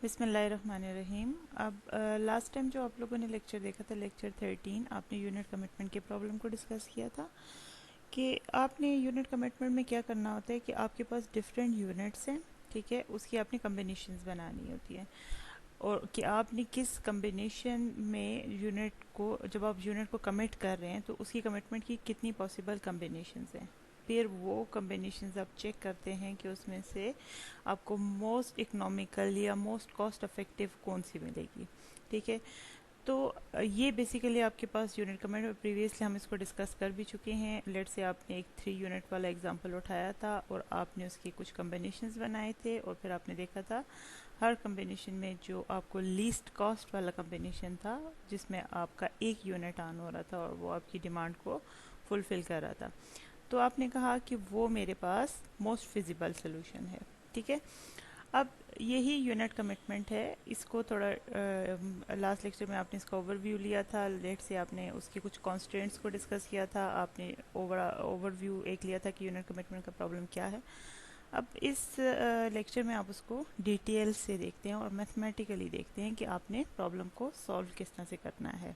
बिस्मिल्लाहिर्रहमानिर्रहीम। अब last time जो आप लोगों ने लेक्चर देखा था, लेक्चर 13, आपने यूनिट कमिटमेंट के प्रॉब्लम को डिस्कस किया था कि आपने यूनिट कमिटमेंट में क्या करना होता है कि आपके पास डिफरेंट यूनिट्स हैं, ठीक है, उसकी आपने कम्बिनेशंस बनानी होती है और कि आपने किस कम्बिनेशन में यूनिट को, जब आप यूनिट को कमिट कर रहे हैं तो उसकी कमिटमेंट की कितनी पॉसिबल कम्बिनेशंस हैं। फिर वो कम्बिनेशंस आप चेक करते हैं कि उसमें से आपको मोस्ट इकोनॉमिकल या मोस्ट कॉस्ट इफेक्टिव कौन सी मिलेगी, ठीक है। तो ये बेसिकली आपके पास यूनिट कमिटमेंट, प्रीवियसली हम इसको डिस्कस कर भी चुके हैं। लेट से आपने एक 3 यूनिट वाला एग्जांपल उठाया था और आपने उसके कुछ कम्बिनेशंस बनाए थे और फिर आपने देखा था हर कम्बिनेशन में जो आपको लीस्ट कॉस्ट वाला कम्बिनेशन था जिसमें आपका एक यूनिट ऑन हो रहा था और वो आपकी डिमांड को फुलफ़िल कर रहा था, तो आपने कहा कि वो मेरे पास मोस्ट फिजिबल सोल्यूशन है, ठीक है। अब यही यूनिट कमिटमेंट है। इसको थोड़ा लास्ट लेक्चर में आपने इसका ओवरव्यू लिया था। लेट से आपने उसके कुछ कॉन्स्टेंट्स को डिस्कस किया था, आपने ओवरव्यू एक लिया था कि यूनिट कमिटमेंट का प्रॉब्लम क्या है। अब इस लेक्चर में आप उसको डिटेल से देखते हैं और मैथमेटिकली देखते हैं कि आपने प्रॉब्लम को सॉल्व किस तरह से करना है।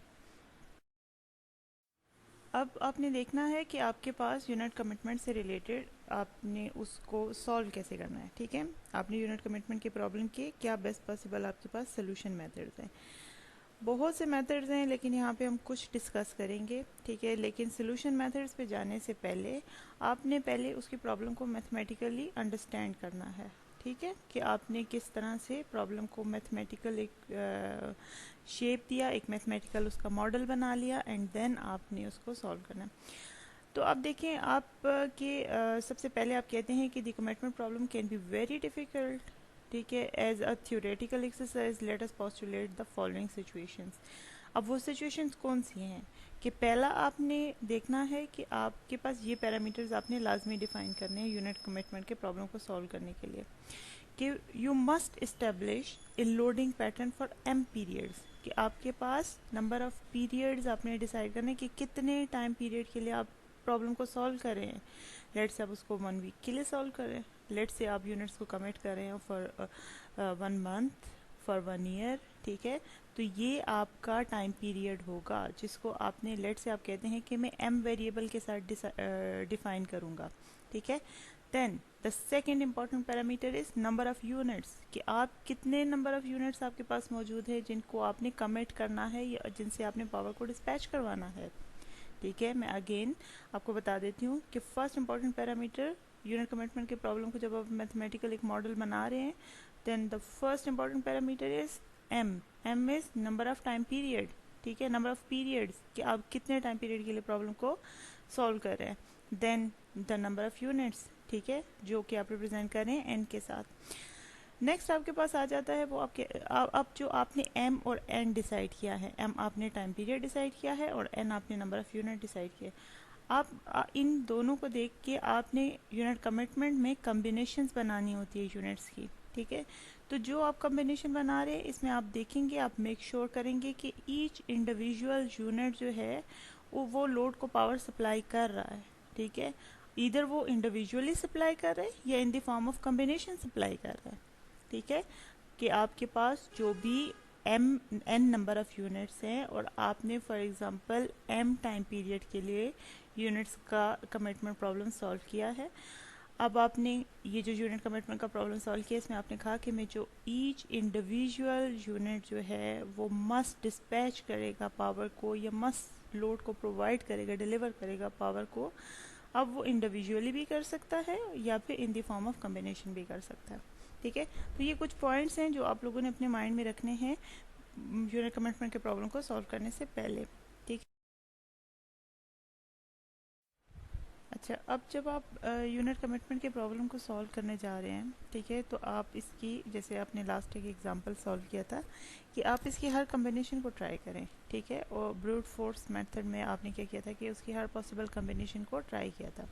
अब आपने देखना है कि आपके पास यूनिट कमिटमेंट से रिलेटेड आपने उसको सॉल्व कैसे करना है, ठीक है। आपने यूनिट कमिटमेंट की प्रॉब्लम की, क्या बेस्ट पॉसिबल आपके पास सोल्यूशन मेथड्स हैं। बहुत से मेथड्स हैं लेकिन यहाँ पे हम कुछ डिस्कस करेंगे, ठीक है। लेकिन सोल्यूशन मेथड्स पे जाने से पहले आपने पहले उसकी प्रॉब्लम को मैथमेटिकली अंडरस्टैंड करना है, ठीक है, कि आपने किस तरह से प्रॉब्लम को मैथमेटिकल एक शेप दिया, एक मैथमेटिकल उसका मॉडल बना लिया एंड देन आपने उसको सॉल्व करना है। तो अब देखें आप कि सबसे पहले आप कहते हैं कि the commitment problem can be very difficult, ठीक है। As a theoretical exercise let us postulate the following situations. अब वो सिचुएशंस कौन सी हैं कि पहला आपने देखना है कि आपके पास ये पैरामीटर्स आपने लाजमी डिफाइन करने हैं यूनिट कमिटमेंट के प्रॉब्लम को सॉल्व करने के लिए, कि you must establish a loading pattern for M periods, कि आपके पास नंबर ऑफ पीरियड्स आपने डिसाइड करने कि कितने टाइम पीरियड के लिए आप प्रॉब्लम को सॉल्व कर रहे हैं। लेट से आप उसको 1 वीक के लिए सॉल्व कर रहे हैं, लेट से आप यूनिट्स को कमिट कर रहे हैं फॉर 1 मंथ, फॉर 1 ईयर, ठीक है। तो ये आपका टाइम पीरियड होगा जिसको आपने, लेट से आप कहते हैं कि मैं एम वेरिएबल के साथ डिफाइन करूँगा, ठीक है। Then the second important parameter is number of units, कि आप कितने नंबर ऑफ यूनिट्स आपके पास मौजूद है जिनको आपने कमिट करना है या जिनसे आपने पावर को डिस्पैच करवाना है, ठीक है। मैं अगेन आपको बता देती हूँ कि first important parameter unit commitment के प्रॉब्लम को जब आप मैथमेटिकल एक मॉडल बना रहे हैं, then the first important parameter is M. M is number of time period, ठीक है, नंबर ऑफ पीरियड्स, कि आप कितने टाइम पीरियड के लिए प्रॉब्लम को सॉल्व कर रहे हैं। Then the number of units, ठीक है, जो कि आप रिप्रेजेंट कर रहे हैं एन के साथ। नेक्स्ट आपके पास आ जाता है वो आपके अब जो आपने एम और एन डिसाइड किया है, एम आपने टाइम पीरियड डिसाइड किया है और एन आपने नंबर ऑफ यूनिट डिसाइड किया। आप इन दोनों को देख के आपने यूनिट कमिटमेंट में कम्बिनेशंस बनानी होती है यूनिट्स की, ठीक है। तो जो आप कम्बिनेशन बना रहे हैं इसमें आप देखेंगे, आप मेक श्योर करेंगे कि ईच इंडिविजुअल यूनिट जो है वो लोड को पावर सप्लाई कर रहा है, ठीक है। इधर वो इंडिविजुअली सप्लाई कर रहे हैं या in the form of combination supply कर रहा है, ठीक है। कि आपके पास जो भी M N number of units हैं और आपने for example M time period के लिए यूनिट्स का कमिटमेंट प्रॉब्लम सॉल्व किया है। अब आपने ये जो यूनिट कमिटमेंट का प्रॉब्लम सॉल्व किया इसमें आपने कहा कि मैं जो ईच इंडिविजुअल यूनिट जो है वो मस्ट डिस्पैच करेगा पावर को या मस्ट लोड को प्रोवाइड करेगा, डिलीवर करेगा पावर को। अब वो इंडिविजुअली भी कर सकता है या फिर in the form of combination भी कर सकता है, ठीक है। तो ये कुछ पॉइंट्स हैं जो आप लोगों ने अपने माइंड में रखने हैं यूनिट कमिटमेंट के प्रॉब्लम को सॉल्व करने से पहले, ठीक है। अच्छा, अब जब आप यूनिट कमिटमेंट के प्रॉब्लम को सॉल्व करने जा रहे हैं, ठीक है, तो आप इसकी, जैसे आपने लास्ट एक एग्जांपल सॉल्व किया था, कि आप इसकी हर कम्बिनेशन को ट्राई करें, ठीक है। और ब्रूट फोर्स मेथड में आपने क्या किया था कि उसकी हर पॉसिबल कम्बिनेशन को ट्राई किया था।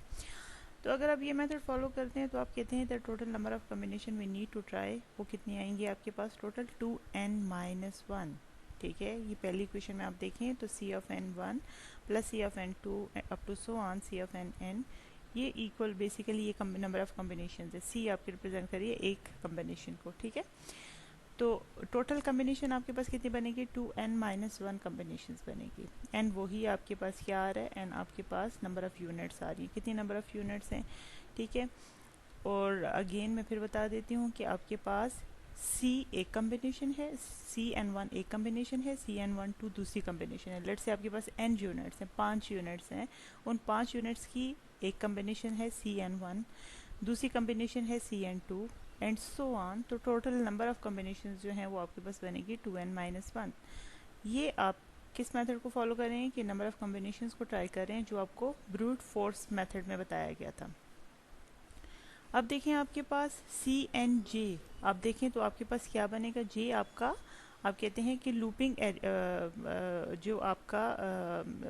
तो अगर आप ये मेथड फॉलो करते हैं तो आप कहते हैं the total number of combination we need to try, वो कितनी आएंगी आपके पास, टोटल 2n-1, ठीक है। ये पहली इक्वेशन में आप देखें तो C of N 1 plus C of N 2 up to so on C of N N, ये इक्वल बेसिकली ये नंबर ऑफ कम्बिनेशन है। सी आपके रिप्रेजेंट करिए एक कम्बिनेशन को, ठीक है। तो टोटल कम्बिनेशन आपके पास कितनी बनेगी, 2n-1 कम्बिनेशंस बनेगी। एन वही आपके पास क्या आ रहा है, एन आपके पास नंबर ऑफ़ यूनिट्स आ रही है, कितनी नंबर ऑफ़ यूनिट्स हैं, ठीक है। और अगेन मैं फिर बता देती हूँ कि आपके पास सी एक कम्बिनेशन है, Cn1 एक कम्बिनेशन है, Cn12 दूसरी कम्बिनेशन है। लेट्स से आपके पास n यूनिट्स हैं, 5 यूनिट्स हैं, उन 5 यूनिट्स की एक कम्बिनेशन है Cn1, दूसरी कम्बिनेशन है Cn2 एंड सो ऑन। तो टोटल नंबर ऑफ कम्बिनेशन जो हैं वो आपके पास बनेगी 2n-1। ये आप किस मेथड को फॉलो कर रहे हैं कि नंबर ऑफ कम्बिनेशंस को ट्राई कर रहे हैं जो आपको ब्रूट फोर्स मेथड में बताया गया था। अब देखें आपके पास सी एन जे, आप देखें तो आपके पास क्या बनेगा, जे आपका, आप कहते हैं कि लूपिंग जो आपका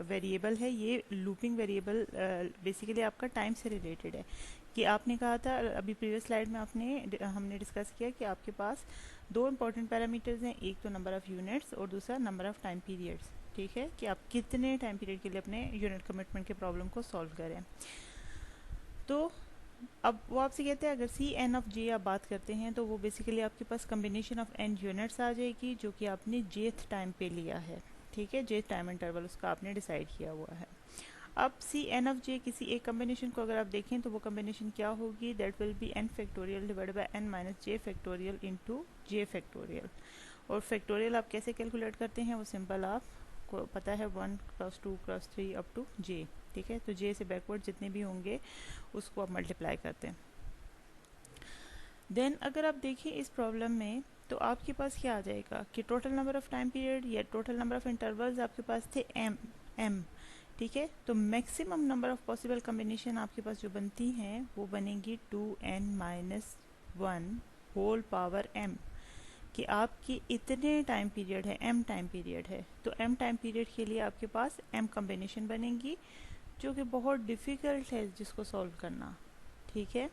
वेरिएबल है, ये लूपिंग वेरिएबल बेसिकली आपका टाइम से रिलेटेड है। कि आपने कहा था अभी प्रीवियस स्लाइड में हमने डिस्कस किया कि आपके पास दो इंपॉर्टेंट पैरामीटर्स हैं, एक तो नंबर ऑफ़ यूनिट्स और दूसरा नंबर ऑफ़ टाइम पीरियड्स, ठीक है, कि आप कितने टाइम पीरियड के लिए अपने यूनिट कमिटमेंट के प्रॉब्लम को सॉल्व करें। तो अब वो आपसे कहते हैं अगर सी एन ऑफ जे आप बात करते हैं तो वो बेसिकली आपके पास कम्बिनेशन ऑफ एन यूनिट्स आ जाएगी जो कि आपने जेथ टाइम पे लिया है, ठीक है, जेथ टाइम इंटरवल उसका आपने डिसाइड किया हुआ है। अब सी एन ऑफ जे किसी एक कम्बिनेशन को अगर आप देखें तो वो कम्बिनेशन क्या होगी, that will be N factorial divided by N minus J factorial into J factorial. और फैक्टोरियल आप कैसे कैलकुलेट करते हैं, वो सिंपल आपको पता है, 1 क्रॉस 2 क्रॉस 3 अप टू जे, ठीक है। तो जे से बैकवर्ड जितने भी होंगे उसको आप मल्टीप्लाई करते हैं। देन अगर आप देखें इस प्रॉब्लम में तो आपके पास क्या आ जाएगा कि total number of time period या टोटल नंबर ऑफ इंटरवल्स आपके पास थे एम, ठीक है। तो maximum number of possible combination आपके पास जो बनती हैं वो बनेंगी 2n-1 होल पावर m, कि आपकी इतने टाइम पीरियड है, m टाइम पीरियड है, तो m टाइम पीरियड के लिए आपके पास m कम्बिनेशन बनेंगी जो कि बहुत डिफ़िकल्ट है जिसको सॉल्व करना, ठीक है।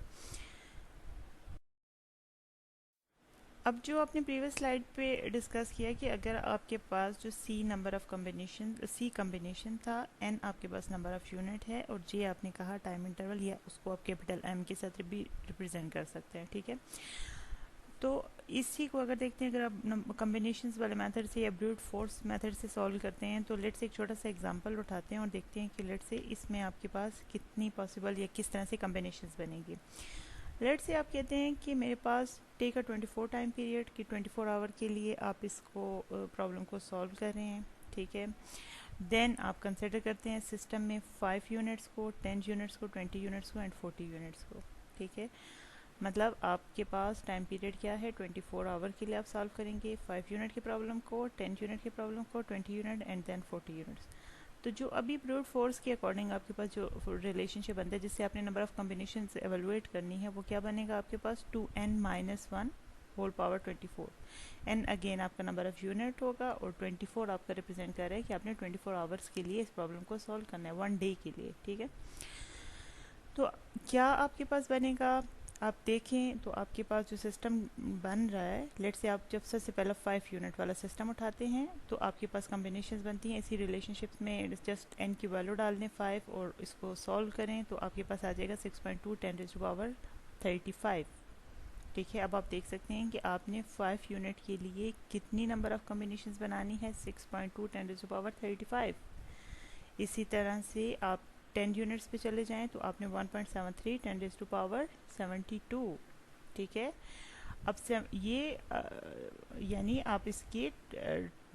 अब जो आपने प्रीवियस स्लाइड पे डिस्कस किया कि अगर आपके पास जो C number of combination, C combination था, एन आपके पास नंबर ऑफ यूनिट है और जे आपने कहा टाइम इंटरवल, या उसको आप कैपिटल एम के साथ भी रिप्रेजेंट कर सकते हैं, ठीक है। तो इसी को अगर देखते हैं, अगर आप कम्बिनेशंस वाले मेथड से या ब्रूट फोर्स मेथड से सॉल्व करते हैं तो लेट से एक छोटा सा एग्जांपल उठाते हैं और देखते हैं कि लेट से इसमें आपके पास कितनी पॉसिबल या किस तरह से कम्बिनेशंस बनेगी। लेट से आप कहते हैं कि मेरे पास टेक अ 24 टाइम पीरियड की 24 आवर के लिए आप इसको प्रॉब्लम को सॉल्व कर रहे हैं, ठीक है। देन आप कंसिडर करते हैं सिस्टम में 5 यूनिट्स को, 10 यूनिट्स को, 20 यूनिट्स को एंड 40 यूनिट्स को, ठीक है। मतलब आपके पास टाइम पीरियड क्या है, 24 आवर के लिए आप सॉल्व करेंगे 5 यूनिट की प्रॉब्लम को, 10 यूनिट की प्रॉब्लम को, 20 यूनिट एंड देन 40 यूनिट्स। तो जो अभी ब्रूट फोर्स के अकॉर्डिंग आपके पास जो रिलेशनशिप बनता है जिससे आपने नंबर ऑफ कम्बिनेशन एवेलुएट करनी है, वो क्या बनेगा आपके पास, 2n-1 whole power 24। N again आपका नंबर ऑफ यूनिट होगा और 24 आपका रिप्रेजेंट कर रहा है कि आपने 24 आवर्स के लिए इस प्रॉब्लम को सॉल्व करना है, 1 डे के लिए, ठीक है। तो क्या आपके पास बनेगा, आप देखें तो आपके पास जो सिस्टम बन रहा है, लेट से आप जब सबसे पहला 5 यूनिट वाला सिस्टम उठाते हैं तो आपके पास कम्बिनेशंस बनती हैं इसी रिलेशनशिप में, जस्ट n की वैल्यू डाल दें 5 और इसको सॉल्व करें तो आपके पास आ जाएगा 6.2 10⁻35, ठीक है। अब आप देख सकते हैं कि आपने 5 यूनिट के लिए कितनी नंबर ऑफ कम्बिनेशंस बनानी है, 6.2 10⁻35। इसी तरह से आप 10 यूनिट्स पे चले जाएं तो आपने 1.73 10⁻72, ठीक है। अब से ये यानी आप इसके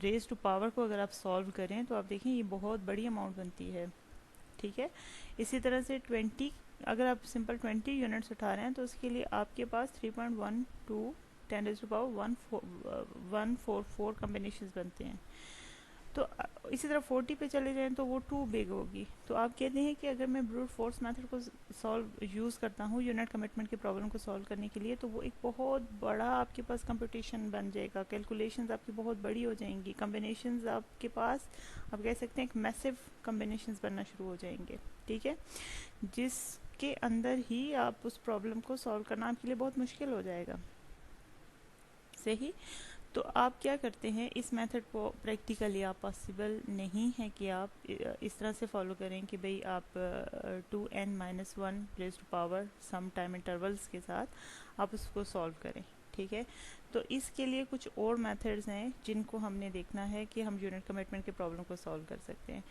रेज टू पावर को अगर आप सॉल्व करें तो आप देखें ये बहुत बड़ी अमाउंट बनती है, ठीक है। इसी तरह से 20, अगर आप सिंपल 20 यूनिट्स उठा रहे हैं तो उसके लिए आपके पास 3.12 10⁻144 कम्बिनेशंस बनते हैं। तो इसी तरह 40 पे चले जाएं तो वो टू बिग होगी। तो आप कहते हैं कि अगर मैं ब्रूट फोर्स मेथड को सॉल्व यूज़ करता हूँ यूनिट कमिटमेंट की प्रॉब्लम को सॉल्व करने के लिए तो वो एक बहुत बड़ा आपके पास कंपटीशन बन जाएगा, कैलकुलेशंस आपकी बहुत बड़ी हो जाएंगी, कम्बिनेशंस आपके पास आप कह सकते हैं एक मैसिव कम्बिनेशंस बनना शुरू हो जाएंगे, ठीक है, जिसके अंदर ही आप उस प्रॉब्लम को सॉल्व करना आपके लिए बहुत मुश्किल हो जाएगा, सही। तो आप क्या करते हैं, इस मेथड को प्रैक्टिकली आप पॉसिबल नहीं है कि आप इस तरह से फॉलो करें कि भाई आप 2n-1 raised to power some time intervals के साथ आप उसको सॉल्व करें, ठीक है। तो इसके लिए कुछ और मेथड्स हैं जिनको हमने देखना है कि हम यूनिट कमिटमेंट के प्रॉब्लम को सॉल्व कर सकते हैं।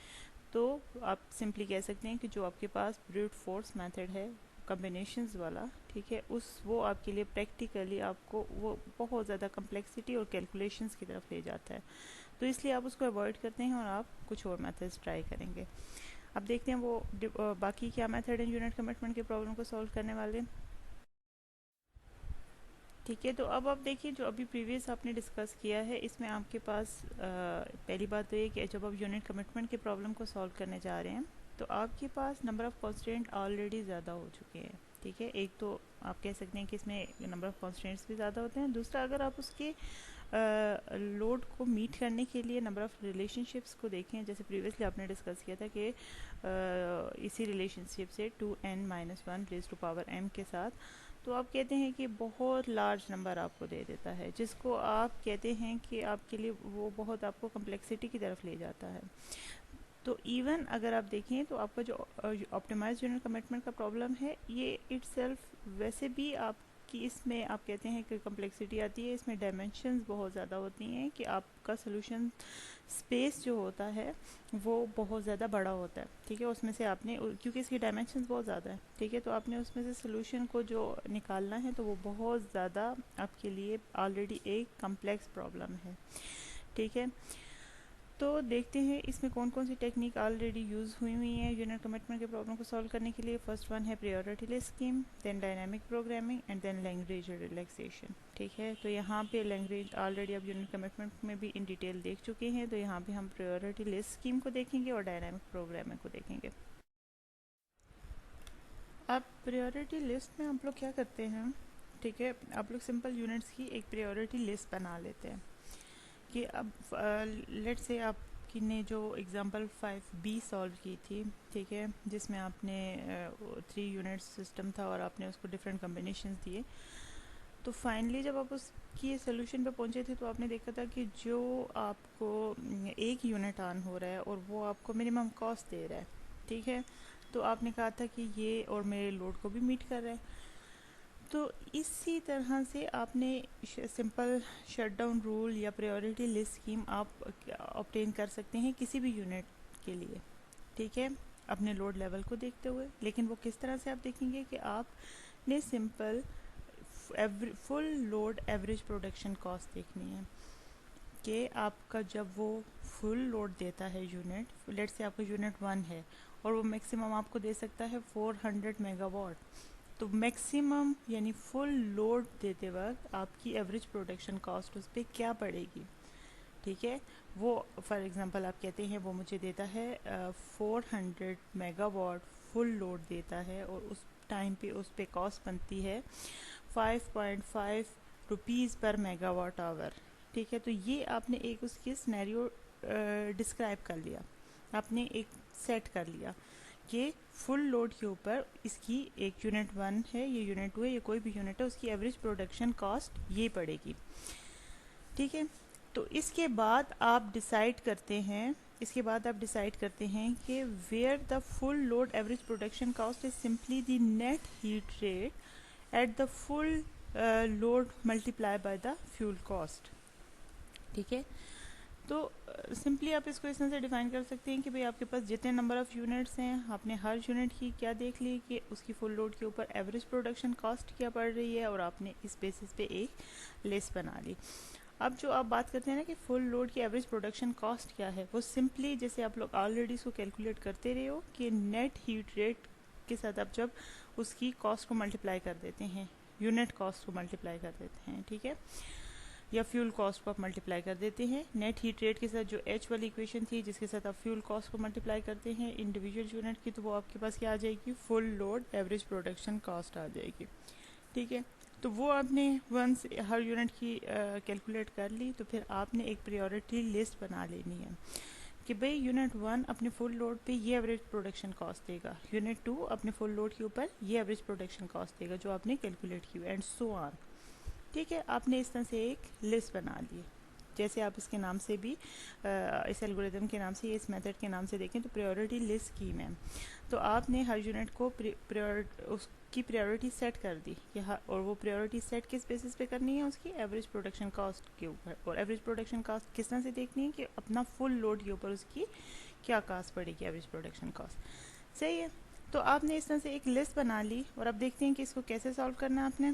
तो आप सिंपली कह सकते हैं कि जो आपके पास ब्रूट फोर्स मेथड है कॉम्बिनेशंस वाला, ठीक है, वो आपके लिए प्रैक्टिकली आपको वो बहुत ज़्यादा कम्प्लेक्सिटी और कैलकुलेशंस की तरफ ले जाता है, तो इसलिए आप उसको अवॉइड करते हैं और आप कुछ और मेथड्स ट्राई करेंगे। अब देखते हैं वो बाकी क्या मेथड है यूनिट कमिटमेंट के प्रॉब्लम को सॉल्व करने वाले। ठीक है, तो अब आप देखिए जो अभी प्रीवियस आपने डिस्कस किया है इसमें आपके पास पहली बात तो ये कि जब आप यूनिट कमिटमेंट के प्रॉब्लम को सॉल्व करने जा रहे हैं तो आपके पास नंबर ऑफ़ कॉन्स्टेंट ऑलरेडी ज़्यादा हो चुके हैं। ठीक है, एक तो आप कह सकते हैं कि इसमें नंबर ऑफ़ कॉन्स्टेंट्स भी ज़्यादा होते हैं, दूसरा अगर आप उसके लोड को मीट करने के लिए नंबर ऑफ़ रिलेशनशिप्स को देखें, जैसे प्रीवियसली आपने डिस्कस किया था कि इसी रिलेशनशिप से 2n-1 raise to power m के साथ, तो आप कहते हैं कि बहुत लार्ज नंबर आपको दे देता है, जिसको आप कहते हैं कि आपके लिए वो बहुत आपको कम्प्लेक्सिटी की तरफ ले जाता है। तो इवन अगर आप देखें तो आपका जो ऑप्टिमाइज यूनिट कमिटमेंट का प्रॉब्लम है ये इटसेल्फ वैसे भी आपकी इसमें आप कहते हैं कि कम्प्लेक्सिटी आती है, इसमें डायमेंशंस बहुत ज़्यादा होती हैं कि आपका सोल्यूशन स्पेस जो होता है वो बहुत ज़्यादा बड़ा होता है। ठीक है, उसमें से आपने क्योंकि इसकी डायमेंशंस बहुत ज़्यादा है, ठीक है, तो आपने उसमें से सोल्यूशन को जो निकालना है तो वो बहुत ज़्यादा आपके लिए ऑलरेडी एक कम्प्लेक्स प्रॉब्लम है। ठीक है, तो देखते हैं इसमें कौन कौन सी टेक्निक ऑलरेडी यूज़ हुई है यूनिट कमिटमेंट के प्रॉब्लम को सॉल्व करने के लिए। फर्स्ट वन है priority list scheme, then dynamic programming and then language relaxation. ठीक है, तो यहाँ पे लैंग्वेज ऑलरेडी अब यूनिट कमिटमेंट में भी इन डिटेल देख चुके हैं, तो यहाँ पे हम प्रायोरिटी लिस्ट स्कीम को देखेंगे और डायनामिक प्रोग्रामिंग को देखेंगे। अब प्रायोरिटी लिस्ट में आप लोग क्या करते हैं, ठीक है, आप लोग सिंपल यूनिट्स की एक प्रायोरिटी लिस्ट बना लेते हैं कि अब लेट से आपकी ने जो एग्जांपल 5B सॉल्व की थी, ठीक है, जिसमें आपने 3 यूनिट सिस्टम था और आपने उसको डिफरेंट कम्बिनेशंस दिए, तो फाइनली जब आप उसकी सोल्यूशन पे पहुंचे थे तो आपने देखा था कि जो आपको एक यूनिट ऑन हो रहा है और वो आपको मिनिमम कॉस्ट दे रहा है, ठीक है, तो आपने कहा था कि ये और मेरे लोड को भी मीट कर रहा है। तो इसी तरह से आपने सिंपल शटडाउन रूल या प्रायोरिटी लिस्ट स्कीम आप ऑब्टेन कर सकते हैं किसी भी यूनिट के लिए, ठीक है, अपने लोड लेवल को देखते हुए। लेकिन वो किस तरह से आप देखेंगे कि आपने simple full load average production cost देखनी है कि आपका जब वो फुल लोड देता है यूनिट, लेट से आपका यूनिट 1 है और वो मैक्सिमम आपको दे सकता है 400 मेगावाट, तो मैक्सिमम यानी फुल लोड देते वक्त आपकी एवरेज प्रोडक्शन कॉस्ट उस पर क्या पड़ेगी। ठीक है, वो फॉर एग्जांपल आप कहते हैं वो मुझे देता है 400 मेगावाट फुल लोड देता है और उस टाइम पे उस पे कॉस्ट बनती है 5.5 रुपीज़ पर मेगावाट आवर। ठीक है, तो ये आपने एक उसकी सिनेरियो डिस्क्राइब कर लिया, आपने एक सेट कर लिया कि फुल लोड के ऊपर इसकी एक यूनिट 1 है, ये यूनिट 2 है, ये कोई भी यूनिट है, उसकी एवरेज प्रोडक्शन कॉस्ट ये पड़ेगी। ठीक है, तो इसके बाद आप डिसाइड करते हैं कि where the full load average production cost is simply the net heat rate at the full load multiply by the fuel cost. ठीक है, तो सिंपली आप इसको इस तरह से डिफाइन कर सकते हैं कि भाई आपके पास जितने नंबर ऑफ़ यूनिट्स हैं, आपने हर यूनिट की क्या देख ली कि उसकी फुल लोड के ऊपर एवरेज प्रोडक्शन कॉस्ट क्या पड़ रही है और आपने इस बेसिस पे एक लिस्ट बना ली। अब जो आप बात करते हैं ना कि फुल लोड की एवरेज प्रोडक्शन कॉस्ट क्या है, वो सिंपली जैसे आप लोग ऑलरेडी इसको कैलकुलेट करते रहे हो कि नेट हीट रेट के साथ आप जब उसकी कॉस्ट को मल्टीप्लाई कर देते हैं, यूनिट कॉस्ट को मल्टीप्लाई कर देते हैं, ठीक है, या फ्यूल कॉस्ट को आप मल्टीप्लाई कर देते हैं नेट हीट रेट के साथ, जो एच वाली इक्वेशन थी जिसके साथ आप फ्यूल कॉस्ट को मल्टीप्लाई करते हैं इंडिविजुअल यूनिट की, तो वो आपके पास क्या आ जाएगी, full load average production cost आ जाएगी। ठीक है, तो वो आपने वंस हर यूनिट की कैलकुलेट कर ली, तो फिर आपने एक प्रायोरिटी लिस्ट बना लेनी है कि भाई यूनिट 1 अपने फुल लोड पे ये एवरेज प्रोडक्शन कॉस्ट देगा, यूनिट 2 अपने फुल लोड के ऊपर ये एवरेज प्रोडक्शन कॉस्ट देगा जो आपने कैलकुलेट की, एंड सो ऑन। ठीक है, आपने इस तरह से एक लिस्ट बना ली, जैसे आप इसके नाम से भी इस एल्गोरिथम के नाम से, इस मेथड के नाम से देखें तो प्रायोरिटी लिस्ट स्कीम है। तो आपने हर यूनिट को उसकी प्रायोरिटी सेट कर दी यहाँ, और वो प्रायोरिटी सेट किस बेसिस पे करनी है, उसकी एवरेज प्रोडक्शन कॉस्ट के ऊपर। और एवरेज प्रोडक्शन कॉस्ट किस तरह से देखनी है कि अपना फुल लोड के ऊपर उसकी क्या कॉस्ट पड़ेगी, एवरेज प्रोडक्शन कॉस्ट। सही है। तो आपने इस तरह से एक लिस्ट बना ली, और अब देखते हैं कि इसको कैसे सॉल्व करना है आपने।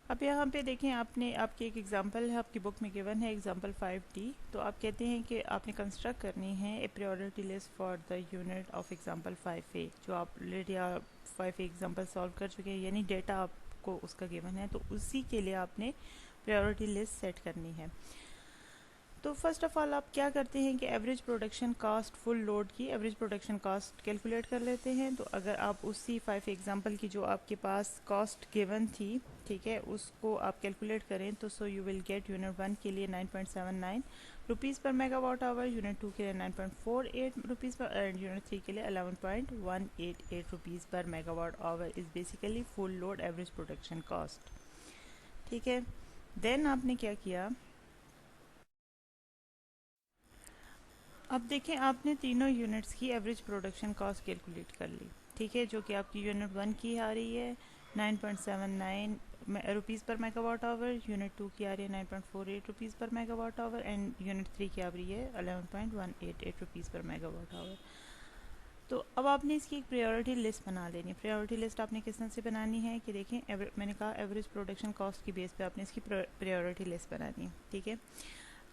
अब यहाँ पे देखें, आपने आपकी एक एग्जांपल है, आपकी बुक में गिवन है एग्जांपल 5D। तो आप कहते हैं कि आपने कंस्ट्रक्ट करनी है a priority list for the unit of example 5A, जो आप ऑलरेडी 5A एग्जांपल सॉल्व कर चुके हैं, यानी डेटा आपको उसका गिवन है, तो उसी के लिए आपने प्रायोरिटी लिस्ट सेट करनी है। तो फर्स्ट ऑफ ऑल आप क्या करते हैं कि average production cost, full load की एवरेज प्रोडक्शन कॉस्ट कैलकुलेट कर लेते हैं। तो अगर आप उसी 5 एग्जांपल की जो आपके पास कॉस्ट गिवन थी, ठीक है, उसको आप कैलकुलेट करें तो so you will get unit 1 के लिए 9.79 रुपीज़ पर मेगावाट आवर, यूनिट 2 के लिए 9.48 रुपीज़ पर, एंड यूनिट 3 के लिए 11.188 रुपीज़ पर megawatt our is basically full load average production cost. ठीक है। देन आपने क्या किया, अब देखें, आपने तीनों यूनिट्स की एवरेज प्रोडक्शन कॉस्ट कैलकुलेट कर ली, ठीक है, जो कि आपकी यूनिट 1 की आ रही है 9.79 रुपीज़ पर मेगावाट आवर, यूनिट 2 की आ रही है 9.48 रुपीज़ पर मेगावाट आवर, एंड यूनिट 3 की आ रही है 11.188 रुपीज़ पर मेगावाट आवर। तो अब आपने इसकी एक प्रायोरिटी लिस्ट बना लेनी है। प्रायोरिटी लिस्ट आपने किस तरह से बनानी है कि देखें, मैंने कहा एवरेज प्रोडक्शन कॉस्ट की बेस पे आपने इसकी प्रायोरिटी लिस्ट बनानी है, ठीक है।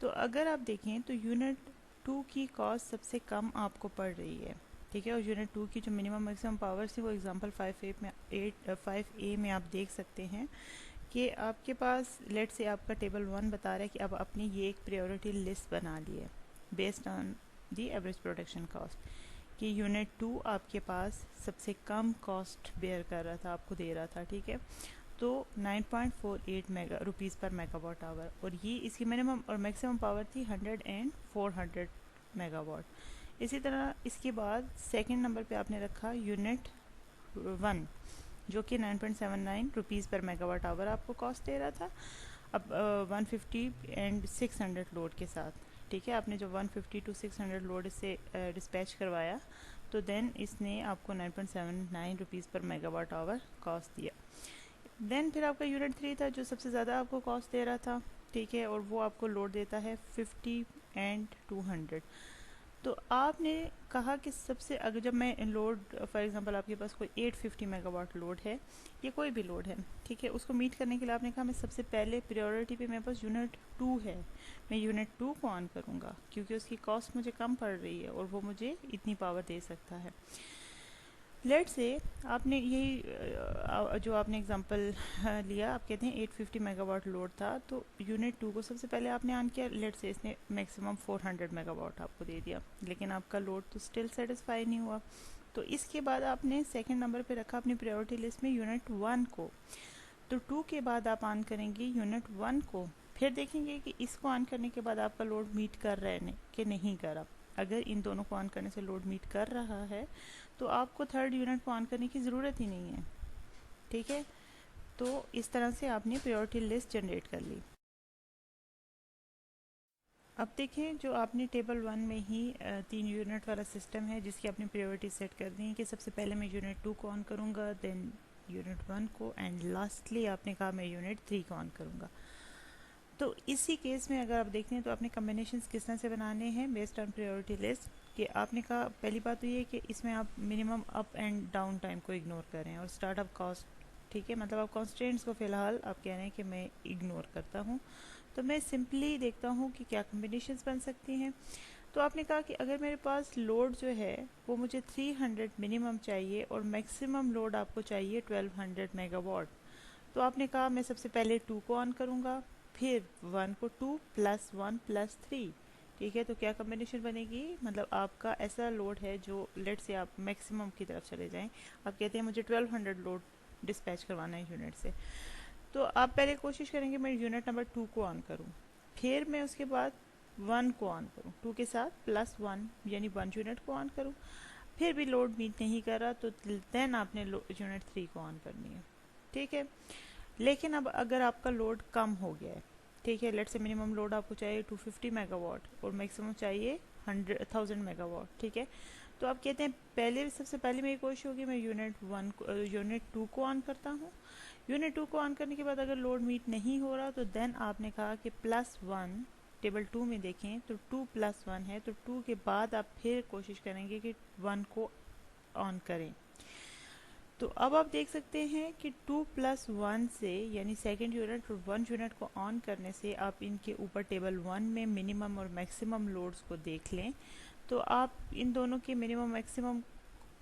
तो अगर आप देखें तो यूनिट 2 की कॉस्ट सबसे कम आपको पड़ रही है, ठीक है, और यूनिट 2 की जो मिनिमम मैक्सिमम पावर थी वो एग्जांपल 5A में आप देख सकते हैं कि आपके पास लेट से आपका टेबल 1 बता रहा है कि अब आपने ये एक प्रायोरिटी लिस्ट बना ली है based on the average production cost, कि यूनिट 2 आपके पास सबसे कम कॉस्ट बेयर कर रहा था, आपको दे रहा था, ठीक है। तो 9.48 रुपीज़ पर मेगावाट आवर, और ये इसकी मिनिमम और मैक्सिमम पावर थी 100 एंड 400 मेगावाट। इसी तरह इसके बाद सेकंड नंबर पे आपने रखा यूनिट 1, जो कि 9.79 रुपीज़ पर मेगावाट आवर आपको कॉस्ट दे रहा था। अब 150 एंड 600 लोड के साथ, ठीक है, आपने जो 150 टू 600 लोड इससे डिस्पैच करवाया, तो देन इसने आपको 9.79 रुपीज़ पर मेगावाट आवर कॉस्ट दिया। देन फिर आपका यूनिट 3 था जो सबसे ज़्यादा आपको कॉस्ट दे रहा था, ठीक है, और वो आपको लोड देता है 50 एंड 200। तो आपने कहा कि सबसे, अगर जब मैं लोड फॉर एग्जांपल आपके पास कोई 850 मेगावाट लोड है, या कोई भी लोड है, ठीक है, उसको मीट करने के लिए आपने कहा मैं सबसे पहले प्रायोरिटी पे मेरे पास यूनिट 2 है, मैं यूनिट 2 को ऑन करूँगा क्योंकि उसकी कॉस्ट मुझे कम पड़ रही है और वो मुझे इतनी पावर दे सकता है। लेट से आपने यही जो आपने एग्जांपल लिया, आप कहते हैं 850 मेगावाट लोड था, तो यूनिट 2 को सबसे पहले आपने ऑन किया, लेट से इसने मैक्सिमम 400 मेगावाट आपको दे दिया, लेकिन आपका लोड तो स्टिल सेटिस्फाई नहीं हुआ। तो इसके बाद आपने सेकंड नंबर पे रखा अपनी प्रायोरिटी लिस्ट में यूनिट 1 को। तो 2 के बाद आप ऑन करेंगे यूनिट 1 को, फिर देखेंगे कि इसको ऑन करने के बाद आपका लोड मीट कर रहा है कि नहीं कर रहा। अगर इन दोनों को ऑन करने से लोड मीट कर रहा है तो आपको थर्ड यूनिट को ऑन करने की ज़रूरत ही नहीं है, ठीक है। तो इस तरह से आपने प्रायोरिटी लिस्ट जनरेट कर ली। अब देखें, जो आपने टेबल 1 में ही 3 यूनिट वाला सिस्टम है जिसकी आपने प्रायोरिटी सेट कर दी है कि सबसे पहले मैं यूनिट 2 को ऑन करूँगा, देन यूनिट 1 को, एंड लास्टली आपने कहा मैं यूनिट 3 को ऑन करूँगा। तो इसी केस में अगर आप देखते हैं तो आपने कम्बिनेशंस किस तरह से बनाने हैं बेस्ड ऑन प्रायोरिटी लिस्ट, कि आपने कहा पहली बात तो ये है कि इसमें आप minimum up and down time को इग्नोर करें और स्टार्टअप कॉस्ट, ठीक है, मतलब आप कॉन्स्टेंट्स को फ़िलहाल आप कह रहे हैं कि मैं इग्नोर करता हूँ। तो मैं सिंपली देखता हूँ कि क्या कम्बिनेशंस बन सकती हैं। तो आपने कहा कि अगर मेरे पास लोड जो है वो मुझे 300 मिनिमम चाहिए और मैक्सिमम लोड आपको चाहिए 1200 मेगावाट, तो आपने कहा मैं सबसे पहले 2 को ऑन करूँगा, फिर 1 को 2 प्लस 1 प्लस 3, ठीक है। तो क्या कम्बिनेशन बनेगी, मतलब आपका ऐसा लोड है जो लेट से आप मैक्सिमम की तरफ चले जाएं, आप कहते हैं मुझे 1200 लोड डिस्पैच करवाना है यूनिट से, तो आप पहले कोशिश करेंगे मैं यूनिट नंबर 2 को ऑन करूं, फिर मैं उसके बाद 1 को ऑन करूं, 2 के साथ प्लस 1 यानी 1 यूनिट को ऑन करूं, फिर भी लोड मीट नहीं कर रहा तो देन आपने यूनिट 3 को ऑन करनी है, ठीक है। लेकिन अब अगर आपका लोड कम हो गया है, ठीक है, लेट से मिनिमम लोड आपको चाहिए 250 मेगावाट और मैक्सिमम चाहिए 1000 मेगावाट, ठीक है, तो आप कहते हैं पहले सबसे पहले मेरी कोशिश होगी मैं यूनिट 2 को ऑन करता हूँ। यूनिट 2 को ऑन करने के बाद अगर लोड मीट नहीं हो रहा तो देन आपने कहा कि +1, टेबल 2 में देखें तो 2+1 है, तो 2 के बाद आप फिर कोशिश करेंगे कि 1 को ऑन करें। तो अब आप देख सकते हैं कि 2+1 से यानी सेकेंड यूनिट और 1 यूनिट को ऑन करने से आप इनके ऊपर टेबल 1 में मिनिमम और मैक्सिमम लोड्स को देख लें तो आप इन दोनों के मिनिमम मैक्सिमम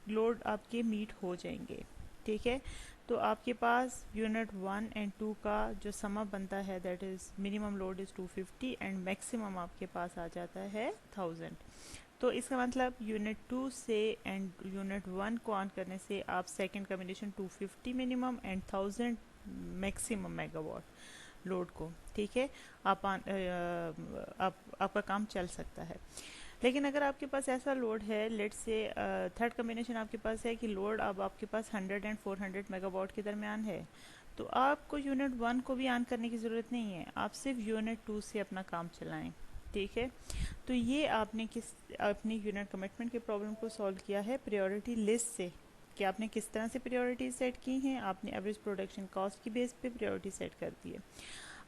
लोड आपके मीट हो जाएंगे। ठीक है, तो आपके पास यूनिट 1 एंड 2 का जो समा बनता है that is minimum load is 250 and maximum आपके पास आ जाता है 1000। तो इसका मतलब यूनिट 2 से एंड यूनिट 1 को ऑन करने से आप second combination 250 minimum and 1000 maximum megawatt load को, ठीक है, आपका काम चल सकता है। लेकिन अगर आपके पास ऐसा लोड है, लेट से थर्ड कॉम्बिनेशन आपके पास है कि लोड अब आपके पास 100 एंड 400 मेगावाट के दरमियान है, तो आपको यूनिट 1 को भी ऑन करने की ज़रूरत नहीं है, आप सिर्फ यूनिट 2 से अपना काम चलाएं। ठीक है, तो ये आपने अपनी यूनिट कमिटमेंट के प्रॉब्लम को सॉल्व किया है प्रायोरिटी लिस्ट से कि आपने किस तरह से प्रायोरिटी सेट की हैं। आपने एवरेज प्रोडक्शन कॉस्ट की बेस पे प्रायोरिटी सेट कर दी है।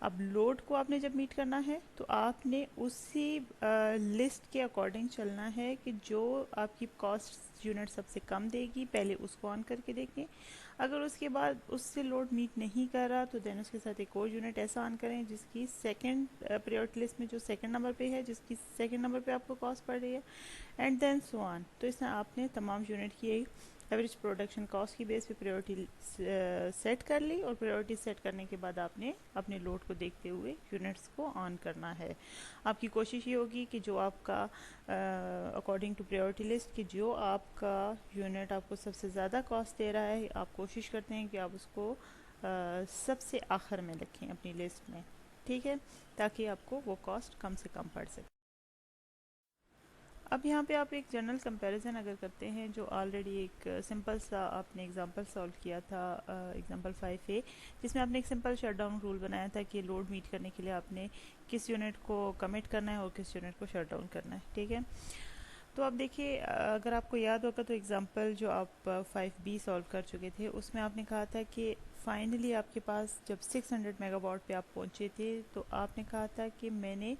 अब लोड को आपने जब मीट करना है तो आपने उसी लिस्ट के अकॉर्डिंग चलना है कि जो आपकी कॉस्ट यूनिट सबसे कम देगी पहले उसको ऑन करके देखें। अगर उसके बाद उससे लोड मीट नहीं कर रहा तो देन उसके साथ एक और यूनिट ऐसा ऑन करें जिसकी सेकंड प्रायोरिटी लिस्ट में जो सेकंड नंबर पे है, जिसकी सेकंड नंबर पे आपको कॉस्ट पड़ रही है, एंड देन सो ऑन। तो इसमें आपने तमाम यूनिट की एवरेज प्रोडक्शन कॉस्ट की बेस पे प्रायोरिटी सेट कर ली और प्रायोरिटी सेट करने के बाद आपने अपने लोड को देखते हुए यूनिट्स को ऑन करना है। आपकी कोशिश ये होगी कि जो आपका अकॉर्डिंग टू प्रायोरिटी लिस्ट कि जो आपका यूनिट आपको सबसे ज़्यादा कॉस्ट दे रहा है आप कोशिश करते हैं कि आप उसको सबसे आखिर में रखें अपनी लिस्ट में। ठीक है, ताकि आपको वो कॉस्ट कम से कम पड़ सके। अब यहाँ पे आप एक जनरल कंपैरिजन अगर करते हैं, जो ऑलरेडी एक सिंपल सा आपने एग्जांपल सॉल्व किया था, एग्जांपल 5A, जिसमें आपने एक सिंपल शटडाउन रूल बनाया था कि लोड मीट करने के लिए आपने किस यूनिट को कमिट करना है और किस यूनिट को शट डाउन करना है। ठीक है, तो आप देखिए अगर आपको याद होगा तो एग्जांपल जो आप 5B सॉल्व कर चुके थे उसमें आपने कहा था कि फाइनली आपके पास जब 600 मेगावाट पे आप पहुँचे थे तो आपने कहा था कि मैंने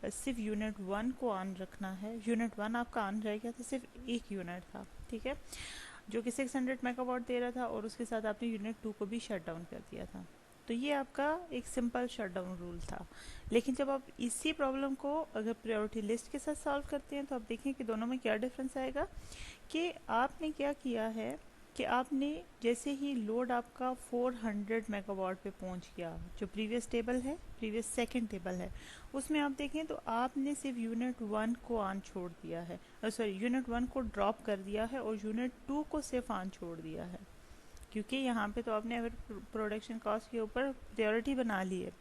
सिर्फ यूनिट 1 को ऑन रखना है। यूनिट 1 आपका ऑन रह गया था, सिर्फ एक यूनिट था, ठीक है, जो कि 600 मेगावाट दे रहा था और उसके साथ आपने यूनिट 2 को भी शट डाउन कर दिया था। तो ये आपका एक सिंपल शट डाउन रूल था। लेकिन जब आप इसी प्रॉब्लम को अगर प्रायोरिटी लिस्ट के साथ सॉल्व करते हैं तो आप देखें कि दोनों में क्या डिफरेंस आएगा। कि आपने क्या किया है कि आपने जैसे ही लोड आपका 400 मेगावाट पे पहुंच गया, जो प्रीवियस टेबल है, प्रीवियस सेकंड टेबल है, उसमें आप देखें तो आपने सिर्फ यूनिट 1 को ऑन छोड़ दिया है, सॉरी यूनिट 1 को ड्रॉप कर दिया है और यूनिट 2 को सिर्फ ऑन छोड़ दिया है, क्योंकि यहाँ पे तो आपने अगर प्रोडक्शन कॉस्ट के ऊपर प्रायोरिटी बना ली है।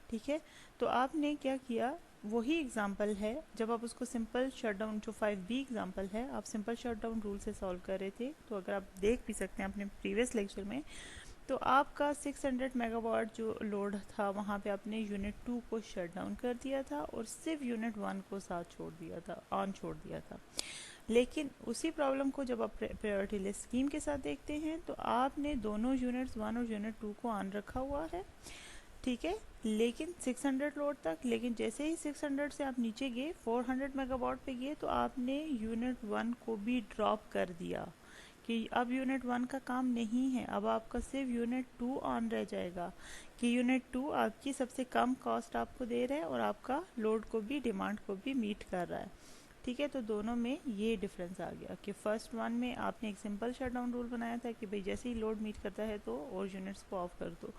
ठीक है, तो आपने क्या किया, वही एग्जाम्पल है जब आप उसको सिंपल शटडाउन, जो 5B एग्जाम्पल है, आप सिंपल शटडाउन रूल से सॉल्व कर रहे थे। तो अगर आप देख भी सकते हैं अपने प्रीवियस लेक्चर में, तो आपका 600 मेगावाट जो लोड था वहाँ पे आपने यूनिट 2 को शट डाउन कर दिया था और सिर्फ यूनिट 1 को साथ छोड़ दिया था, ऑन छोड़ दिया था। लेकिन उसी प्रॉब्लम को जब आप प्रायोरिटी लिस्ट स्कीम के साथ देखते हैं तो आपने दोनों यूनिट्स 1 और यूनिट 2 को ऑन रखा हुआ है, ठीक है, लेकिन 600 लोड तक। लेकिन जैसे ही 600 से आप नीचे गए 400 मेगावाट पे गए तो आपने यूनिट 1 को भी ड्रॉप कर दिया कि अब यूनिट 1 का काम नहीं है, अब आपका सिर्फ यूनिट 2 ऑन रह जाएगा कि यूनिट 2 आपकी सबसे कम कॉस्ट आपको दे रहा है और आपका लोड को भी, डिमांड को भी मीट कर रहा है। ठीक है, तो दोनों में ये डिफरेंस आ गया कि फर्स्ट वन में आपने एक सिंपल शटडाउन रूल बनाया था कि भाई जैसे ही लोड मीट करता है तो और यूनिट्स को ऑफ कर दो।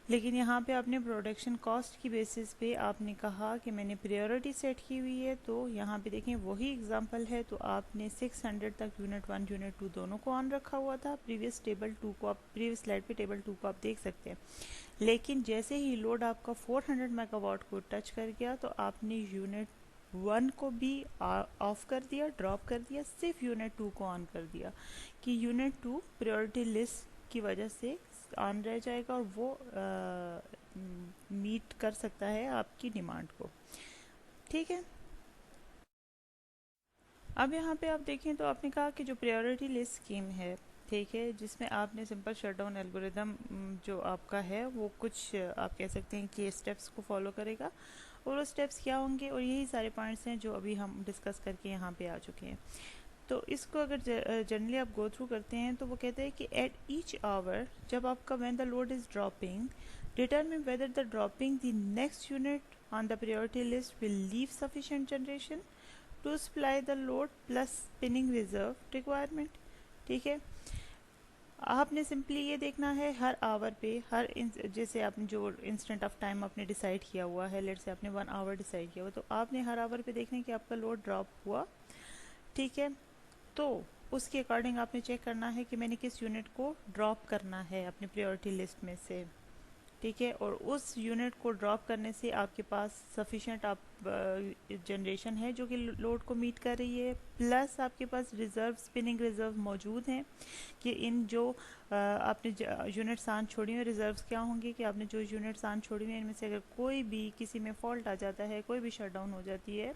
लेकिन यहाँ पे आपने प्रोडक्शन कॉस्ट की बेसिस पे आपने कहा कि मैंने प्रायोरिटी सेट की हुई है। तो यहाँ पे देखें वही एग्जांपल है, तो आपने 600 तक यूनिट 1 यूनिट 2 दोनों को ऑन रखा हुआ था। प्रीवियस टेबल 2 को आप, प्रीवियस स्लाइड पे टेबल 2 को आप देख सकते हैं। लेकिन जैसे ही लोड आपका 400 मेगावाट को टच कर गया तो आपने यूनिट 1 को भी ऑफ कर दिया, ड्रॉप कर दिया, सिर्फ यूनिट 2 को ऑन कर दिया कि यूनिट 2 प्रायोरिटी लिस्ट की वजह से ऑन रह जाएगा और वो मीट कर सकता है आपकी डिमांड को। ठीक है, अब यहाँ पे आप देखें तो आपने कहा कि जो प्रायोरिटी लिस्ट स्कीम है, ठीक है, जिसमें आपने सिंपल शटडाउन एल्गोरिदम जो आपका है वो कुछ आप कह सकते हैं कि स्टेप्स को फॉलो करेगा। और वो स्टेप्स क्या होंगे, और यही सारे पॉइंट्स हैं जो अभी हम डिस्कस करके यहाँ पे आ चुके हैं। तो इसको अगर जनरली आप गो थ्रू करते हैं तो वो कहते हैं कि एट ईच आवर, जब आपका when the load is dropping, determine whether the dropping the next unit on the priority list will leave sufficient generation to supply the load plus spinning reserve requirement. ठीक है, आपने simply ये देखना है हर our पे, जैसे आपने जो इंस्टेंट ऑफ टाइम आपने डिसाइड किया हुआ है, लेट से आपने 1 आवर डिसाइड किया हुआ, तो आपने हर आवर पे देखना है कि आपका लोड ड्रॉप हुआ। ठीक है, तो उसके अकॉर्डिंग आपने चेक करना है कि मैंने किस यूनिट को ड्रॉप करना है अपनी प्रायोरिटी लिस्ट में से। ठीक है, और उस यूनिट को ड्रॉप करने से आपके पास सफिशेंट आप जनरेशन है जो कि लोड को मीट कर रही है, प्लस आपके पास रिजर्व स्पिनिंग रिजर्व मौजूद हैं कि इन जो आपने यूनिट्स आन छोड़ी हुई, रिजर्व्स क्या होंगे कि आपने जो यूनिट्स आन छोड़ी हुई हैं इनमें से अगर कोई भी किसी में फॉल्ट आ जाता है, कोई भी शटडाउन हो जाती है,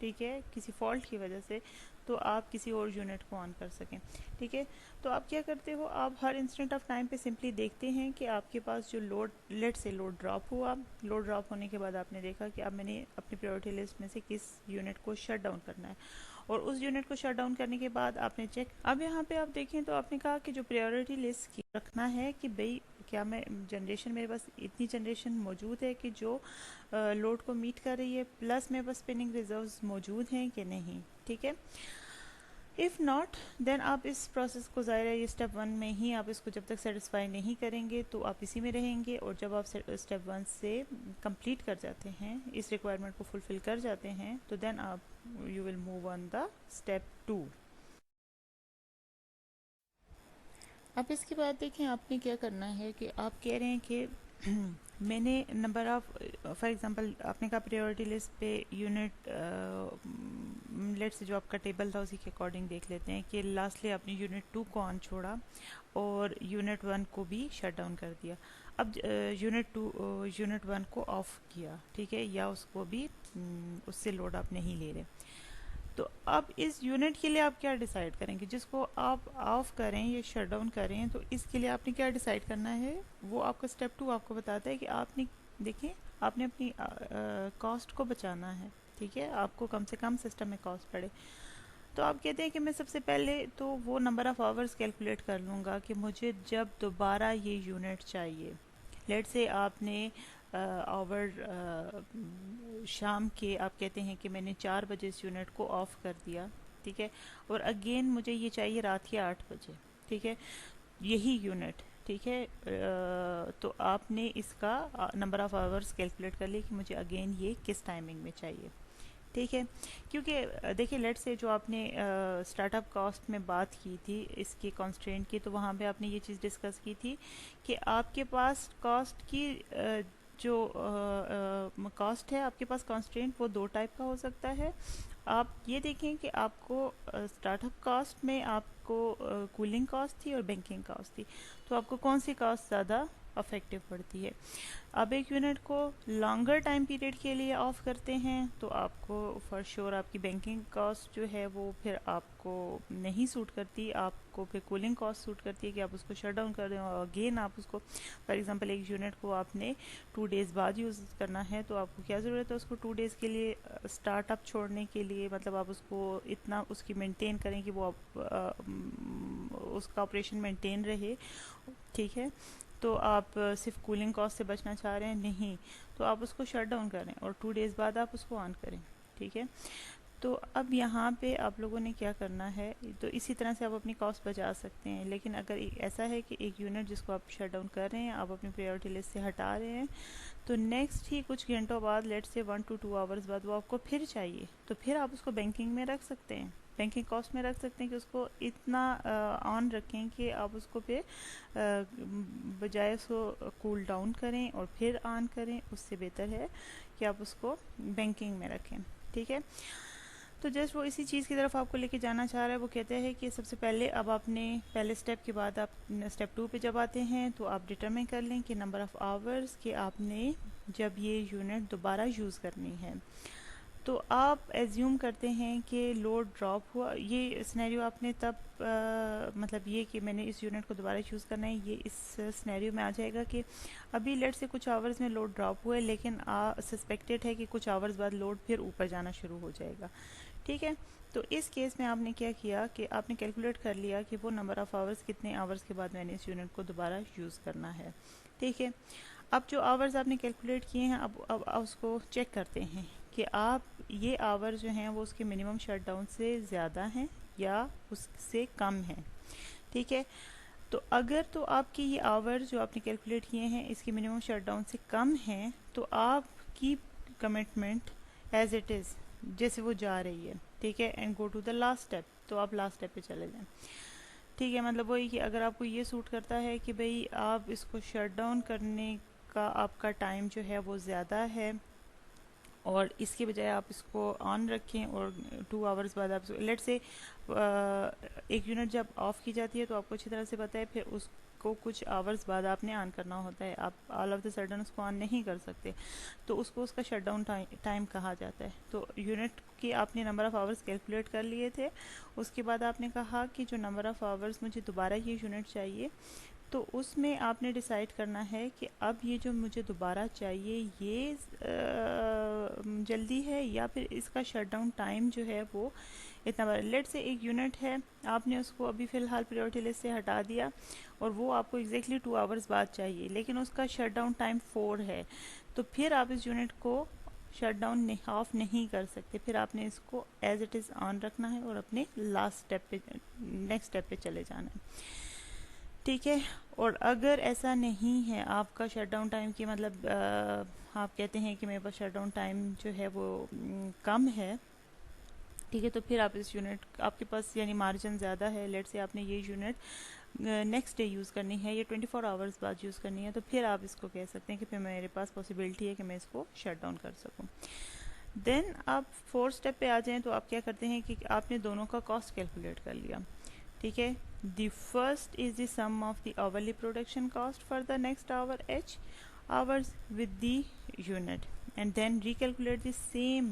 ठीक है, किसी फॉल्ट की वजह से, तो आप किसी और यूनिट को ऑन कर सकें। ठीक है, तो आप क्या करते हो, आप हर इंस्टेंट ऑफ टाइम पे सिंपली देखते हैं कि आपके पास जो लोड, लेट से लोड ड्रॉप हुआ, लोड ड्रॉप होने के बाद आपने देखा कि अब मैंने अपनी प्रायोरिटी लिस्ट में से किस यूनिट को शट डाउन करना है, और उस यूनिट को शट डाउन करने के बाद आपने चेक, अब यहाँ पे आप देखें तो आपने कहा कि जो प्रायोरिटी लिस्ट की रखना है कि भाई क्या मैं जनरेशन, मेरे पास इतनी जनरेशन मौजूद है कि जो लोड को मीट कर रही है, प्लस मेरे पास स्पिनिंग रिजर्व्स मौजूद हैं कि नहीं। ठीक है, इफ़ नॉट देन आप इस प्रोसेस को, ज़ाहिर है ये स्टेप 1 में ही आप इसको जब तक सेटिस्फाई नहीं करेंगे तो आप इसी में रहेंगे, और जब आप स्टेप 1 से कंप्लीट कर जाते हैं, इस रिक्वायरमेंट को फुलफ़िल कर जाते हैं, तो देन आप you will move on the step 2। अब इसके बाद देखें आपने क्या करना है कि आप कह रहे हैं कि मैंने नंबर ऑफ, फॉर एग्जांपल आपने कहा प्रायोरिटी लिस्ट पे यूनिट, लेट से जो आपका टेबल था उसी के अकॉर्डिंग देख लेते हैं कि लास्टली आपने यूनिट 2 को ऑन छोड़ा और यूनिट 1 को भी शट डाउन कर दिया। अब यूनिट 1 को ऑफ किया, ठीक है, या उसको भी उससे लोड आप नहीं ले रहे, तो अब इस यूनिट के लिए आप क्या डिसाइड करेंगे, जिसको आप ऑफ करें या शट डाउन करें, तो इसके लिए आपने क्या डिसाइड करना है, वो आपका स्टेप 2 आपको बताता है कि आपने, देखिए, आपने अपनी कॉस्ट को बचाना है। ठीक है, आपको कम से कम सिस्टम में कॉस्ट पड़े, तो आप कहते हैं कि मैं सबसे पहले तो वो नंबर ऑफ़ आवर्स कैलकुलेट कर लूँगा कि मुझे जब दोबारा ये यूनिट चाहिए, लेट से आपने आवर शाम के, आप कहते हैं कि मैंने 4 बजे इस यूनिट को ऑफ कर दिया, ठीक है, और अगेन मुझे ये चाहिए रात के 8 बजे, ठीक है, यही यूनिट, ठीक है, तो आपने इसका नंबर ऑफ़ आवर्स कैलकुलेट कर लिया कि मुझे अगेन ये किस टाइमिंग में चाहिए। ठीक है, क्योंकि देखिए लेट से जो आपने स्टार्टअप कॉस्ट में बात की थी इसकी कॉन्स्ट्रेंट की, तो वहाँ पे आपने ये चीज़ डिस्कस की थी कि आपके पास कॉस्ट की जो कॉस्ट है, आपके पास कॉन्स्ट्रेंट वो 2 टाइप का हो सकता है। आप ये देखें कि आपको स्टार्टअप कॉस्ट में आपको कूलिंग कॉस्ट थी और बैंकिंग कॉस्ट थी, तो आपको कौन सी कॉस्ट ज़्यादा अफेक्टिव पड़ती है। अब एक यूनिट को लॉन्गर टाइम पीरियड के लिए ऑफ करते हैं तो आपको फॉर श्योर आपकी बैंकिंग कॉस्ट जो है वो फिर आपको नहीं सूट करती, आपको फिर कूलिंग कॉस्ट सूट करती है कि आप उसको शट डाउन कर दें और अगेन आप उसको, फॉर एग्जांपल एक यूनिट को आपने 2 डेज़ बाद यूज़ करना है, तो आपको क्या ज़रूरत है उसको 2 डेज़ के लिए स्टार्टअप छोड़ने के लिए, मतलब आप उसको इतना उसकी मेंटेन करें कि वो आप उसका ऑपरेशन मेंटेन रहे। ठीक है, तो आप सिर्फ कूलिंग कॉस्ट से बचना चाह रहे हैं, नहीं, तो आप उसको शट डाउन करें और 2 डेज़ बाद आप उसको ऑन करें। ठीक है, तो अब यहाँ पे आप लोगों ने क्या करना है, तो इसी तरह से आप अपनी कॉस्ट बचा सकते हैं। लेकिन अगर ऐसा है कि एक यूनिट जिसको आप शट डाउन कर रहे हैं, आप अपनी प्रायोरिटी लिस्ट से हटा रहे हैं, तो नेक्स्ट ही कुछ घंटों बाद, लेट से 1 to 2 आवर्स बाद वो आपको फिर चाहिए, तो फिर आप उसको बैंकिंग में रख सकते हैं, बैंकिंग कॉस्ट में रख सकते हैं कि उसको इतना ऑन रखें कि आप उसको फिर बजाय उसको कूल डाउन करें और फिर ऑन करें, उससे बेहतर है कि आप उसको बैंकिंग में रखें। ठीक है, तो जस्ट वो इसी चीज़ की तरफ आपको लेके जाना चाह रहा है। वो कहते हैं कि सबसे पहले अब आपने पहले स्टेप के बाद आप स्टेप 2 पे जब आते हैं तो आप डिटरमाइन कर लें कि नंबर ऑफ़ आवर्स कि आपने जब ये यूनिट दोबारा यूज़ करनी है, तो आप एज्यूम करते हैं कि लोड ड्रॉप हुआ। ये सिनेरियो आपने तब मतलब ये कि मैंने इस यूनिट को दोबारा यूज़ करना है, ये इस सिनेरियो में आ जाएगा कि अभी लेट से कुछ आवर्स में लोड ड्रॉप हुआ है, लेकिन सस्पेक्टेड है कि कुछ आवर्स बाद लोड फिर ऊपर जाना शुरू हो जाएगा। ठीक है, तो इस केस में आपने क्या किया कि आपने कैलकुलेट कर लिया कि वो नंबर ऑफ़ आवर्स कितने आवर्स के बाद मैंने इस यूनिट को दोबारा यूज़ करना है। ठीक है, अब जो आवर्स आपने कैलकुलेट किए हैं, अब उसको चेक करते हैं कि आप ये आवर जो हैं वो उसके मिनिमम शटडाउन से ज़्यादा हैं या उससे कम हैं। ठीक है, तो अगर तो आपकी ये आवर जो आपने कैलकुलेट किए हैं इसके मिनिमम शटडाउन से कम हैं, तो आप keep commitment as it is, जैसे वो जा रही है। ठीक है, and go to the last step, तो आप लास्ट स्टेप पे चले जाएं। ठीक है, मतलब वही कि अगर आपको ये सूट करता है कि भाई आप इसको शट डाउन करने का आपका टाइम जो है वो ज़्यादा है और इसके बजाय आप इसको ऑन रखें और 2 आवर्स बाद आप लेट से एक यूनिट जब ऑफ़ की जाती है तो आपको अच्छी तरह से पता है फिर उसको कुछ आवर्स बाद आपने ऑन करना होता है, आप ऑल ऑफ द सडन उसको ऑन नहीं कर सकते, तो उसको उसका शटडाउन टाइम कहा जाता है। तो यूनिट की आपने नंबर ऑफ़ आवर्स कैलकुलेट कर लिए थे, उसके बाद आपने कहा कि जो नंबर ऑफ़ आवर्स मुझे दोबारा ये यूनिट चाहिए, तो उसमें आपने डिसाइड करना है कि अब ये जो मुझे दोबारा चाहिए ये जल्दी है या फिर इसका शटडाउन टाइम जो है वो इतना बड़ा। लेट से एक यूनिट है, आपने उसको अभी फ़िलहाल प्रायोरिटी लिस्ट से हटा दिया और वो आपको एग्जैक्टली 2 आवर्स बाद चाहिए, लेकिन उसका शटडाउन टाइम 4 है, तो फिर आप इस यूनिट को शट डाउन ऑफ नहीं कर सकते, फिर आपने इसको एज इट इज़ ऑन रखना है और अपने लास्ट स्टेप पे नेक्स्ट स्टेप पे चले जाना है। ठीक है, और अगर ऐसा नहीं है आपका शटडाउन टाइम की मतलब आप कहते हैं कि मेरे पास शटडाउन टाइम जो है वो कम है, ठीक है, तो फिर आप इस यूनिट आपके पास यानी मार्जिन ज़्यादा है, लेट से आपने ये यूनिट नेक्स्ट डे यूज़ करनी है या 24 आवर्स बाद यूज़ करनी है, तो फिर आप इसको कह सकते हैं कि फिर मेरे पास पॉसिबिलिटी है कि मैं इसको शट डाउन कर सकूँ। देन आप 4th स्टेप पे आ जाएं तो आप क्या करते हैं कि आपने दोनों का कॉस्ट कैलकुलेट कर लिया। ठीक है, the first is the sum of the hourly production cost for the next hour h hours with the unit, and then recalculate the same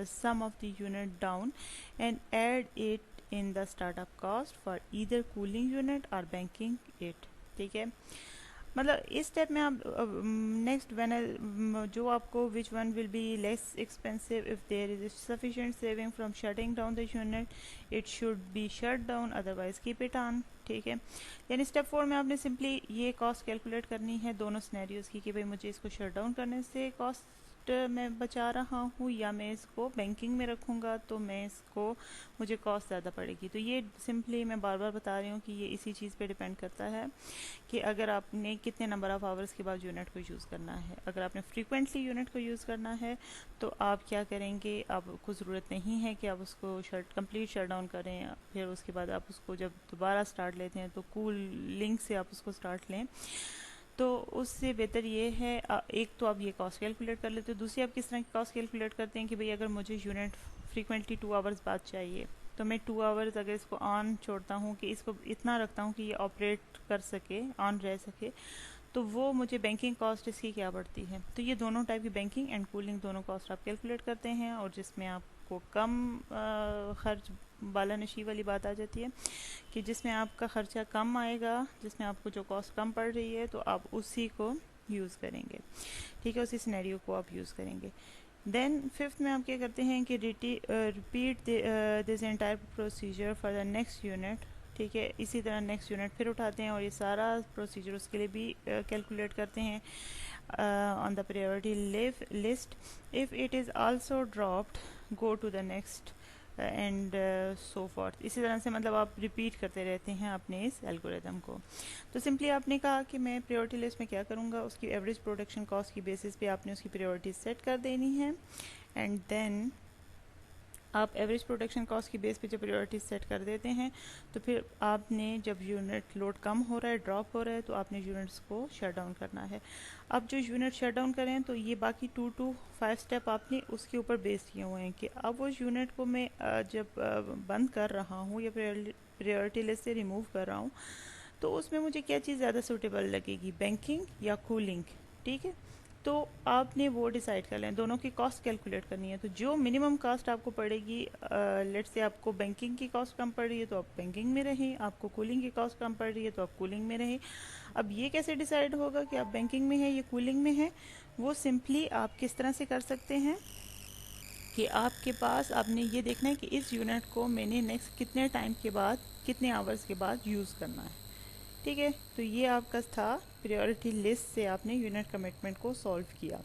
sum of the unit down and add it in the startup cost for either cooling unit or banking it। ठीक है, मतलब इस step में आप next when जो आपको which one will be less expensive if there is sufficient saving from shutting down the unit it should be shut down, otherwise keep it on. ठीक है, यानी स्टेप 4 में आपने सिंपली ये कॉस्ट कैलकुलेट करनी है दोनों सिनेरियोज की कि भाई मुझे इसको शट डाउन करने से कॉस्ट मैं बचा रहा हूँ या मैं इसको बैंकिंग में रखूँगा तो मैं इसको मुझे कॉस्ट ज़्यादा पड़ेगी। तो ये सिंपली मैं बार बार बता रही हूँ कि ये इसी चीज़ पे डिपेंड करता है कि अगर आपने कितने नंबर ऑफ़ आवर्स के बाद यूनिट को यूज़ करना है। अगर आपने फ्रीक्वेंटली यूनिट को यूज़ करना है तो आप क्या करेंगे, आपको ज़रूरत नहीं है कि आप उसको कंप्लीट शट डाउन करें, फिर उसके बाद आप उसको जब दोबारा स्टार्ट लेते हैं तो कूलिंग से आप उसको स्टार्ट लें। तो उससे बेहतर ये है एक तो आप ये कॉस्ट कैलकुलेट कर लेते हो, दूसरी आप किस तरह की कॉस्ट कैलकुलेट करते हैं कि भाई अगर मुझे यूनिट फ्रीक्वेंटली 2 आवर्स बाद चाहिए तो मैं 2 आवर्स अगर इसको ऑन छोड़ता हूँ कि इसको इतना रखता हूँ कि ये ऑपरेट कर सके, ऑन रह सके, तो वो मुझे बैंकिंग कॉस्ट इसकी क्या पड़ती है। तो ये दोनों टाइप की बैंकिंग एंड कूलिंग दोनों कॉस्ट आप कैलकुलेट करते हैं और जिसमें आपको कम खर्च बाला नशी वाली बात आ जाती है कि जिसमें आपका ख़र्चा कम आएगा, जिसमें आपको जो कॉस्ट कम पड़ रही है तो आप उसी को यूज़ करेंगे। ठीक है, उसी सिनेरियो को आप यूज़ करेंगे। देन 5th में आप क्या करते हैं कि repeat this entire procedure for the next unit. ठीक है, इसी तरह नेक्स्ट यूनिट फिर उठाते हैं और ये सारा प्रोसीजर उसके लिए भी कैलकुलेट करते हैं on the priority list. If it is also dropped go to the next and so forth. इसी तरह से मतलब आप रिपीट करते रहते हैं अपने इस एल्गोरिदम को। तो सिंपली आपने कहा कि मैं प्रायोरिटी लिस्ट में क्या करूँगा, उसकी एवरेज प्रोडक्शन कॉस्ट की बेसिस पे आपने उसकी प्रायोरिटी सेट कर देनी है एंड देन आप एवरेज प्रोडक्शन कॉस्ट की बेस पे जब प्रायोरिटीज सेट कर देते हैं तो फिर आपने जब यूनिट लोड कम हो रहा है, ड्रॉप हो रहा है, तो आपने यूनिट्स को शट डाउन करना है। अब जो यूनिट शट डाउन करें तो ये बाकी 2 to 5 स्टेप आपने उसके ऊपर बेस किए हुए हैं कि अब वो यूनिट को मैं जब बंद कर रहा हूँ या प्रायोरिटी लिस्ट से रिमूव कर रहा हूँ तो उसमें मुझे क्या चीज़ ज़्यादा सूटेबल लगेगी, बैंकिंग या कूलिंग। ठीक है, तो आपने वो डिसाइड कर लें, दोनों की कॉस्ट कैलकुलेट करनी है। तो जो मिनिमम कॉस्ट आपको पड़ेगी, लेट्स से आपको बैंकिंग की कॉस्ट कम पड़ रही है तो आप बैंकिंग में रहें, आपको कूलिंग की कॉस्ट कम पड़ रही है तो आप कूलिंग में रहें। अब ये कैसे डिसाइड होगा कि आप बैंकिंग में हैं या कूलिंग में हैं? वो सिंपली आप किस तरह से कर सकते हैं कि आपके पास आपने ये देखना है कि इस यूनिट को मैंने नेक्स्ट कितने टाइम के बाद, कितने आवर्स के बाद यूज़ करना है। ठीक है, तो ये आपका था प्रायोरिटी लिस्ट से आपने यूनिट कमिटमेंट को सॉल्व किया।